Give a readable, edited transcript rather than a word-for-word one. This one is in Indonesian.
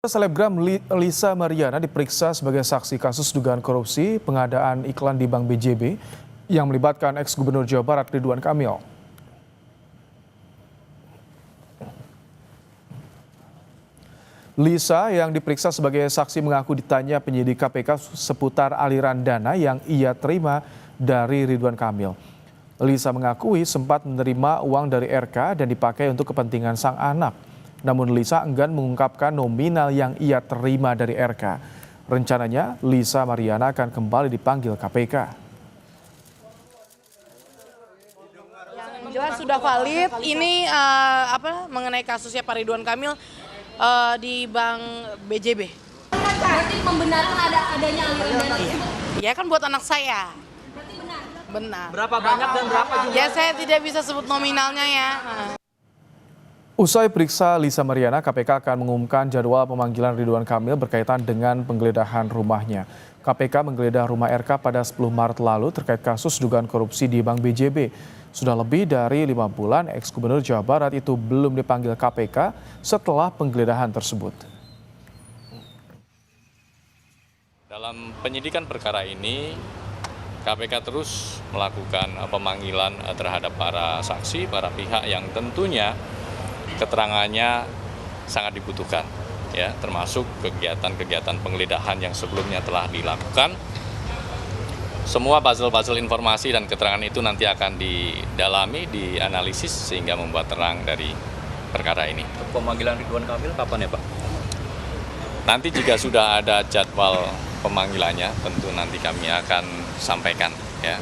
Selebgram Lisa Mariana diperiksa sebagai saksi kasus dugaan korupsi pengadaan iklan di Bank BJB yang melibatkan ex-gubernur Jawa Barat Ridwan Kamil. Lisa yang diperiksa sebagai saksi mengaku ditanya penyidik KPK seputar aliran dana yang ia terima dari Ridwan Kamil. Lisa mengakui sempat menerima uang dari RK dan dipakai untuk kepentingan sang anak. Namun Lisa enggan mengungkapkan nominal yang ia terima dari RK. Rencananya Lisa Mariana akan kembali dipanggil KPK. Yang jelas sudah valid. Ini mengenai kasusnya Pak Ridwan Kamil di Bank BJB. Berarti membenarkan adanya aliran dana tersebut? Iya kan buat anak saya. Berarti benar? Benar. Berapa banyak dan berapa jumlah? Ya saya tidak bisa sebut nominalnya ya. Usai periksa Lisa Mariana, KPK akan mengumumkan jadwal pemanggilan Ridwan Kamil berkaitan dengan penggeledahan rumahnya. KPK menggeledah rumah RK pada 10 Maret lalu terkait kasus dugaan korupsi di Bank BJB. Sudah lebih dari 5 bulan ex-gubernur Jawa Barat itu belum dipanggil KPK setelah penggeledahan tersebut. Dalam penyidikan perkara ini, KPK terus melakukan pemanggilan terhadap para saksi, para pihak yang tentunya keterangannya sangat dibutuhkan, ya, termasuk kegiatan-kegiatan penggeledahan yang sebelumnya telah dilakukan. Semua puzzle-puzzle informasi dan keterangan itu nanti akan didalami, dianalisis sehingga membuat terang dari perkara ini. Pemanggilan Ridwan Kamil kapan ya Pak? Nanti jika sudah ada jadwal pemanggilannya, tentu nanti kami akan sampaikan.